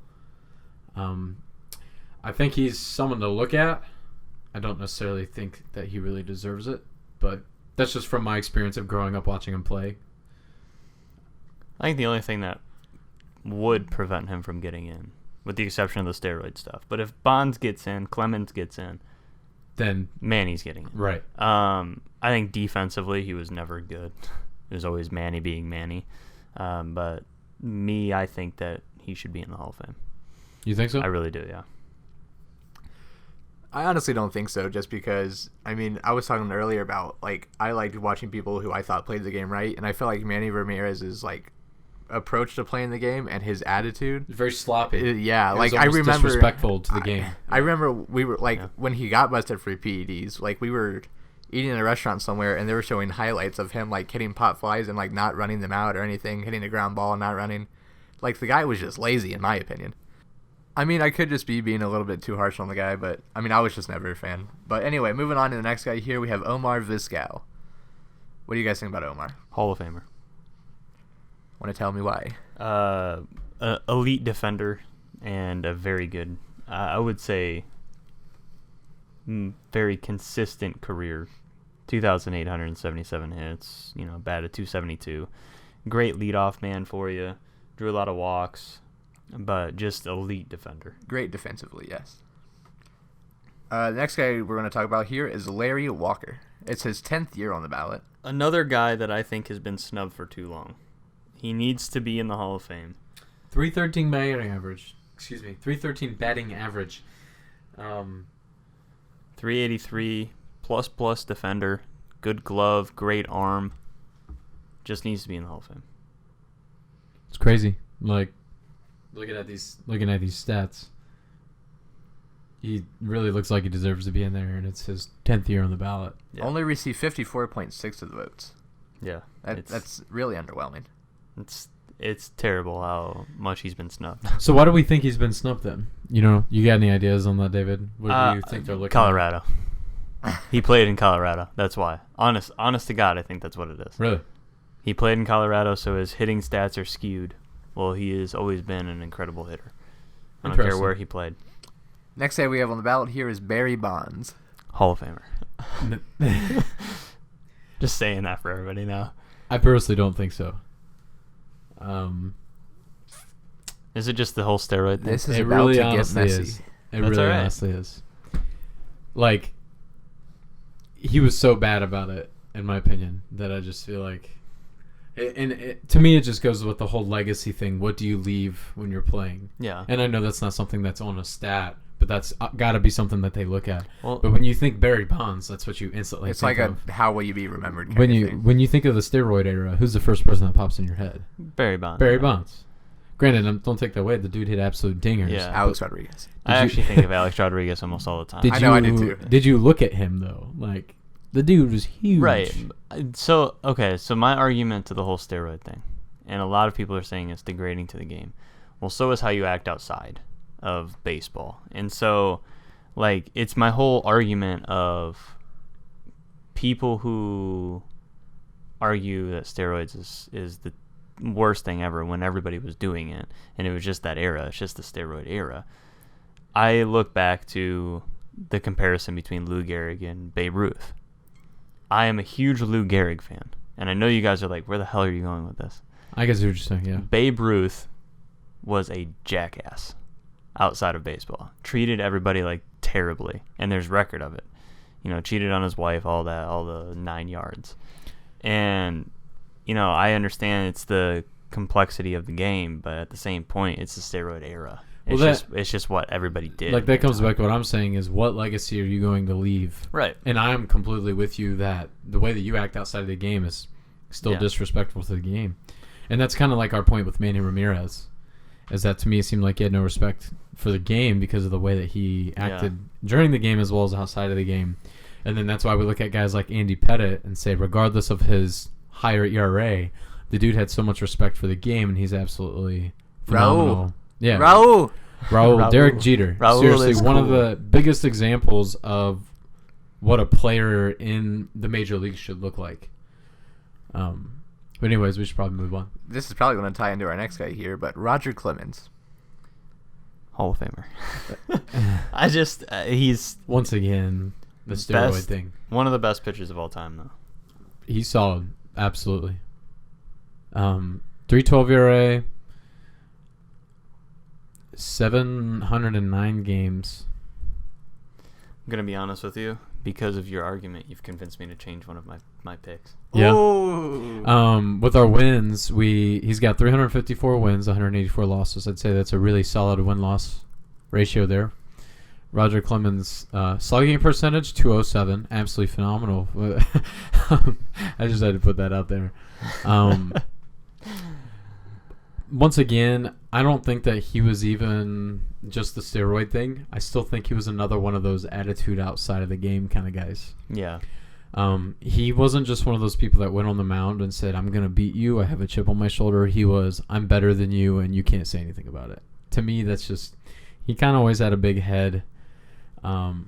I think he's someone to look at. I don't necessarily think that he really deserves it, but that's just from my experience of growing up watching him play. I think the only thing that would prevent him from getting in, with the exception of the steroid stuff, but if Bonds gets in, Clemens gets in, Then Manny's getting in. right. I think defensively he was never good. It was always Manny being Manny. But I think that he should be in the Hall of Fame. You think so? I really do, yeah. I honestly don't think so, just because, I mean, I was talking earlier about, like, I liked watching people who I thought played the game right, and I feel like Manny Ramirez's, like, approach to playing the game and his attitude. It's very sloppy. Yeah, It like, was I almost remember... disrespectful to the game. I remember we were, like, Yeah. when he got busted for PEDs, like, we were eating in a restaurant somewhere, and they were showing highlights of him, like, hitting pop flies and, like, not running them out or anything, hitting a ground ball and not running. Like, the guy was just lazy, in my opinion. I mean, I could just be being a little bit too harsh on the guy, but, I mean, I was just never a fan. But anyway, moving on to the next guy here, we have Omar Vizquel. What do you guys think about Omar? Hall of Famer. Want to tell me why? Elite defender and a very good, I would say, very consistent career. 2,877 hits, batted .272. Great leadoff man for you. Drew a lot of walks, but just elite defender. Great defensively, yes. The next guy we're going to talk about here is Larry Walker. It's his 10th year on the ballot. Another guy that I think has been snubbed for too long. He needs to be in the Hall of Fame. 313 batting average. 313 batting average. 383 plus defender. Good glove, great arm. Just needs to be in the Hall of Fame. It's crazy. Like looking at these stats. He really looks like he deserves to be in there, and it's his 10th year on the ballot. Yeah. Only received 54.6 of the votes. Yeah. That's really underwhelming. It's terrible how much he's been snubbed. So why do we think he's been snubbed then? You got any ideas on that, David? What do you think they're looking Colorado. He played in Colorado. That's why. Honest to God, I think that's what it is. Really? He played in Colorado, so his hitting stats are skewed. Well, he has always been an incredible hitter. I don't care where he played. Next guy we have on the ballot here is Barry Bonds. Hall of Famer. Just saying that for everybody now. I personally don't think so. Is it just the whole steroid thing? This is It about really to get honestly messy. is. It That's really all right. honestly is. Like, he was so bad about it, in my opinion, that I just feel like... to me, it just goes with the whole legacy thing. What do you leave when you're playing? Yeah. And I know that's not something that's on a stat, but that's got to be something that they look at. Well, But when you think Barry Bonds, that's what you instantly It's think like of. how will you be remembered kind When of you thing. when you think of the steroid era, who's the first person that pops in your head? Barry Bonds. Barry Bonds. Granted, don't take that away. The dude hit absolute dingers. Yeah. Alex Rodriguez. I actually think of Alex Rodriguez almost all the time. Did I you, know, I did too. Did you look at him though? Like, the dude was huge. Right. So my argument to the whole steroid thing, and a lot of people are saying it's degrading to the game. Well, so is how you act outside of baseball. And so, like, it's my whole argument of people who argue that steroids is the worst thing ever when everybody was doing it, and it was just that era. It's just the steroid era. I look back to the comparison between Lou Gehrig and Babe Ruth. I am a huge Lou Gehrig fan, and I know you guys are like, where the hell are you going with this? I guess what you're saying, yeah. Babe Ruth was a jackass outside of baseball. Treated everybody like terribly, and there's record of it. Cheated on his wife, all the 9 yards. And I understand it's the complexity of the game, but at the same point, it's the steroid era. It's just what everybody did. Like, that comes back to what I'm saying is, what legacy are you going to leave? Right. And I'm completely with you that the way that you act outside of the game is still disrespectful to the game. And that's kind of like our point with Manny Ramirez, is that to me it seemed like he had no respect for the game because of the way that he acted during the game as well as outside of the game. And then that's why we look at guys like Andy Pettitte and say, regardless of his higher ERA, the dude had so much respect for the game, and he's absolutely phenomenal. Yeah, Raul, Derek Jeter. Raul Seriously, is one of cool. the biggest examples of what a player in the major leagues should look like. But anyways, we should probably move on. This is probably going to tie into our next guy here, but Roger Clemens. Hall of Famer. I just he's Once again, the steroid best, thing. one of the best pitchers of all time, though. He's solid, absolutely. 3.12 ERA, 709 games. I'm gonna be honest with you. Because of your argument, you've convinced me to change one of my picks. Yeah. Ooh. With our wins, he's got 354 wins, 184 losses. I'd say that's a really solid win-loss ratio there. Roger Clemens, slugging percentage 207, absolutely phenomenal. I just had to put that out there. Once again, I don't think that he was even just the steroid thing. I still think he was another one of those attitude outside of the game kind of guys. Yeah. He wasn't just one of those people that went on the mound and said, I'm going to beat you. I have a chip on my shoulder. He was, I'm better than you, and you can't say anything about it. To me, that's just, he kind of always had a big head. And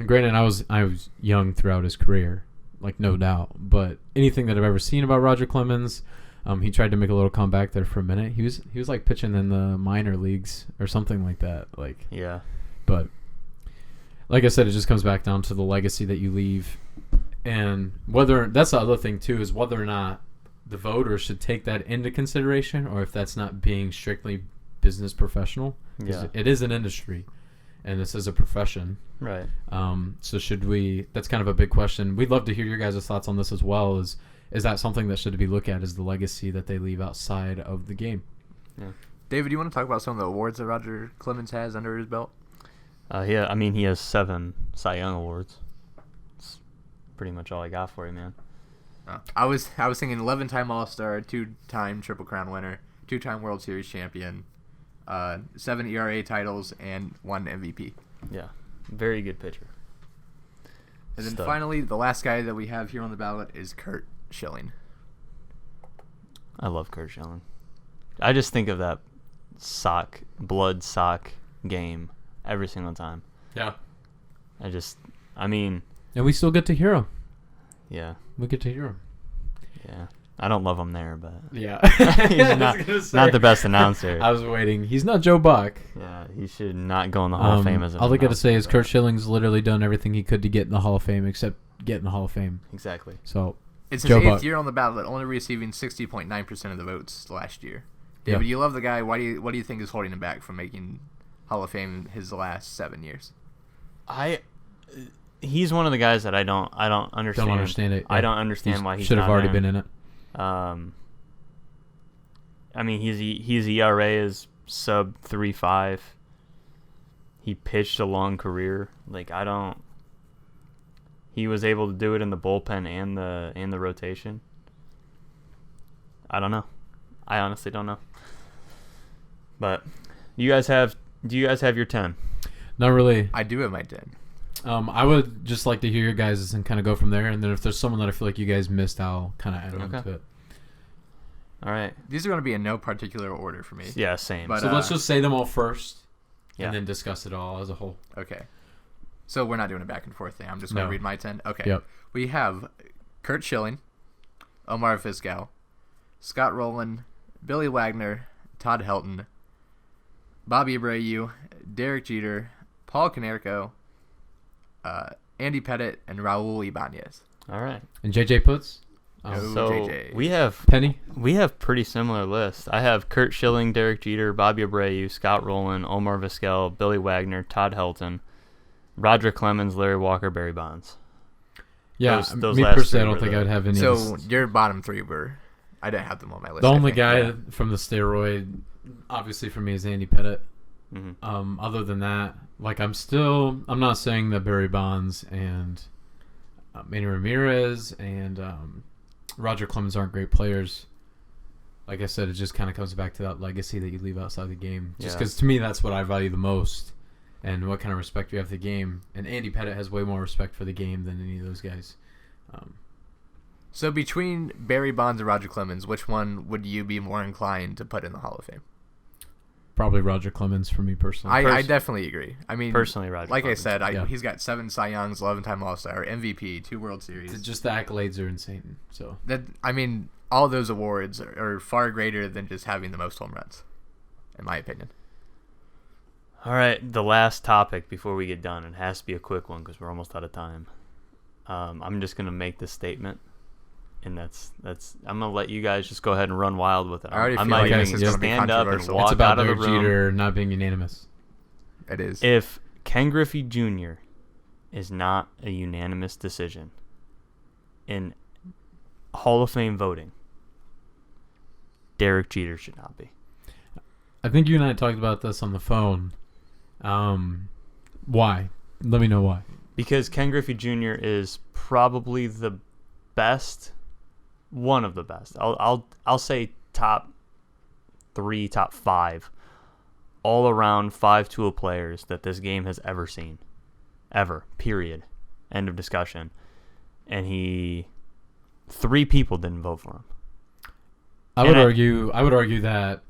granted, I was young throughout his career, like no doubt. But anything that I've ever seen about Roger Clemens, he tried to make a little comeback there for a minute. He was like pitching in the minor leagues or something like that. Like, Yeah. but like I said, it just comes back down to the legacy that you leave, and whether that's the other thing too is whether or not the voters should take that into consideration, or if that's not being strictly business professional. 'Cause Yeah. it is an industry, and this is a profession. Right. So should we? That's kind of a big question. We'd love to hear your guys' thoughts on this as well. Is that something that should be looked at as the legacy that they leave outside of the game? Yeah. David, do you want to talk about some of the awards that Roger Clemens has under his belt? Yeah. I mean, he has 7 Cy Young awards. That's pretty much all I got for you, man. I was thinking 11-time All-Star, 2-time Triple Crown winner, 2-time World Series champion, 7 ERA titles, and 1 MVP. Yeah. Very good pitcher. And then Stud. finally, the last guy that we have here on the ballot is Kurt Schilling. I love Kurt Schilling. I just think of that blood sock game every single time. Yeah. I mean, And we still get to hear him. yeah. We get to hear him. Yeah. I don't love him there, but Yeah. he's not the best announcer. I was waiting. He's not Joe Buck. Yeah, he should not go in the Hall of Fame as an All I got to announcer, say is but- Kurt Schilling's literally done everything he could to get in the Hall of Fame, except get in the Hall of Fame. Exactly. So, It's his Joe 8th Buck. year on the ballot, only receiving 60.9% of the votes last year. David, you love the guy. What do you think is holding him back from making Hall of Fame his last 7 years? He's one of the guys that I don't understand. Don't understand it. I Yeah. don't understand why he should have already been in it. I mean, his ERA is sub 3.5. He pitched a long career. Like, he was able to do it in the bullpen and the rotation. I don't know. I honestly don't know. But do you guys have your 10? Not really. I do have my 10. I would just like to hear your guys' and kind of go from there. And then if there's someone that I feel like you guys missed, I'll kind of add on to it. All right. These are going to be in no particular order for me. Yeah, same. But, So let's just say them all first, Yeah. and then discuss it all as a whole. Okay. So we're not doing a back and forth thing. I'm just going to No. read my 10. Okay. Yep. We have Kurt Schilling, Omar Vizquel, Scott Rowland, Billy Wagner, Todd Helton, Bobby Abreu, Derek Jeter, Paul Konerko, Andy Pettit, and Raul Ibanez. All right. And JJ Puts? No. So JJ. we have Penny? pretty similar lists. I have Kurt Schilling, Derek Jeter, Bobby Abreu, Scott Rowland, Omar Vizquel, Billy Wagner, Todd Helton, Roger Clemens, Larry Walker, Barry Bonds. Yeah, Those me last personally, I three don't were think the- I would have any. So your bottom 3 were... I didn't have them on my list. The I only think. guy Yeah. from the steroid, obviously for me, is Andy Pettit. Mm-hmm. Other than that, like I'm not saying that Barry Bonds and Manny Ramirez and Roger Clemens aren't great players. Like I said, it just kind of comes back to that legacy that you leave outside the game. Just Yeah. because to me, that's what I value the most, and what kind of respect you have for the game. And Andy Pettit has way more respect for the game than any of those guys. So between Barry Bonds and Roger Clemens, which one would you be more inclined to put in the Hall of Fame? Probably Roger Clemens for me personally. I definitely agree. I mean, Personally, Roger like Clemens. I said, Yeah. he's got 7 Cy Youngs, 11-time All-Star, MVP, 2 World Series. Just the accolades are insane. So All those awards are far greater than just having the most home runs, in my opinion. All right, the last topic before we get done. It has to be a quick one because we're almost out of time. I'm just gonna make this statement, and that's. I'm gonna let you guys just go ahead and run wild with it. I already I'm feel not like even this is gonna gonna be stand up and controversial. walk It's about out of the Derek room. Jeter not being unanimous. It is. If Ken Griffey Jr. is not a unanimous decision in Hall of Fame voting, Derek Jeter should not be. I think you and I talked about this on the phone. Why? Let me know why. Because Ken Griffey Jr. is probably the best, one of the best. I'll say top 3, top 5, all around 5-tool players that this game has ever seen, ever. Period. End of discussion. And 3 people didn't vote for him. I would argue that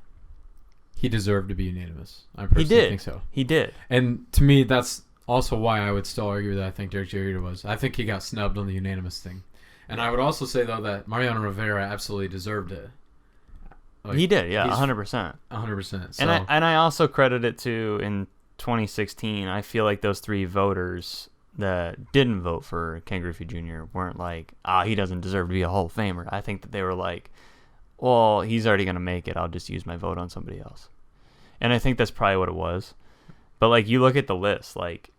he deserved to be unanimous. I personally think so. He did. And to me, that's also why I would still argue that I think Derek Jeter was. I think he got snubbed on the unanimous thing. And I would also say, though, that Mariano Rivera absolutely deserved it. Like, He did, yeah, 100%. 100%. So, And I also credit it to, in 2016, I feel like those 3 voters that didn't vote for Ken Griffey Jr. weren't like, he doesn't deserve to be a Hall of Famer. I think that they were like, well, he's already going to make it. I'll just use my vote on somebody else. And I think that's probably what it was. But, like, you look at the list, like,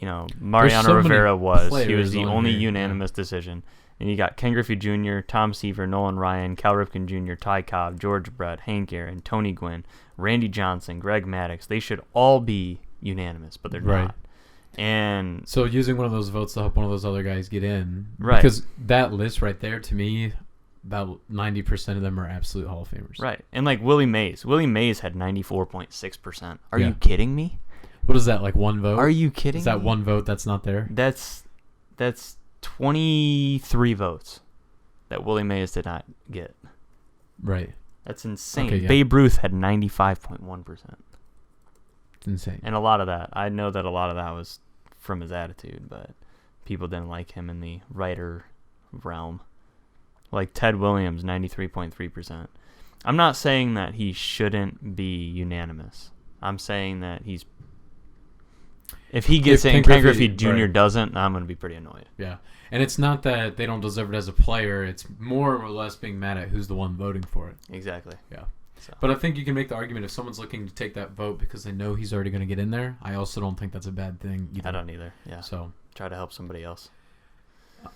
Mariano so many Rivera was players the on only here, unanimous decision. And you got Ken Griffey Jr., Tom Seaver, Nolan Ryan, Cal Ripken Jr., Ty Cobb, George Brett, Hank Aaron, Tony Gwynn, Randy Johnson, Greg Maddux. They should all be unanimous, but they're not. And so using one of those votes to help one of those other guys get in. Right. Because that list right there, to me, about 90% of them are absolute Hall of Famers. right. And like Willie Mays. Willie Mays had 94.6%. Are Yeah. you kidding me? What is that, like one vote? Are you kidding Is that me? one vote that's not there? That's 23 votes that Willie Mays did not get. Right. That's insane. Okay, yeah. Babe Ruth had 95.1%. It's insane. And a lot of that, I know that a lot of that was from his attitude, but people didn't like him in the writer realm. Like Ted Williams, 93.3%. I'm not saying that he shouldn't be unanimous. I'm saying that if he gets If in, Ken Ken Griffey Griffey- Jr. right. doesn't, I'm going to be pretty annoyed. Yeah. And it's not that they don't deserve it as a player. It's more or less being mad at who's the one voting for it. Exactly. Yeah. So. But I think you can make the argument if someone's looking to take that vote because they know he's already going to get in there. I also don't think that's a bad thing either. I don't either. Yeah. So, Try to help somebody else.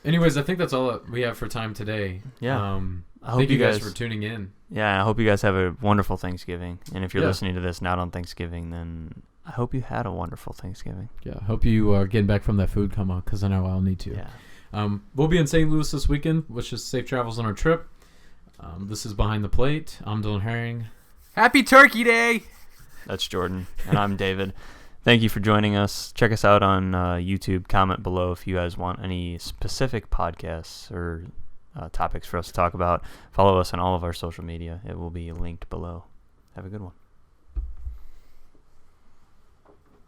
anyways, I think that's all that we have for time today. Yeah. I hope Thank you guys guys for tuning in. Yeah, I hope you guys have a wonderful Thanksgiving. And if you're Yeah. listening to this not on Thanksgiving, then I hope you had a wonderful Thanksgiving. Yeah. Hope you are getting back from that food coma because I know I'll need to. Yeah. We'll be in St. Louis this weekend. Wish us safe travels on our trip. This is Behind the Plate. I'm Dylan Herring. Happy Turkey Day! That's Jordan. And I'm David. Thank you for joining us. Check us out on YouTube. Comment below if you guys want any specific podcasts or topics for us to talk about. Follow us on all of our social media. It will be linked below. Have a good one.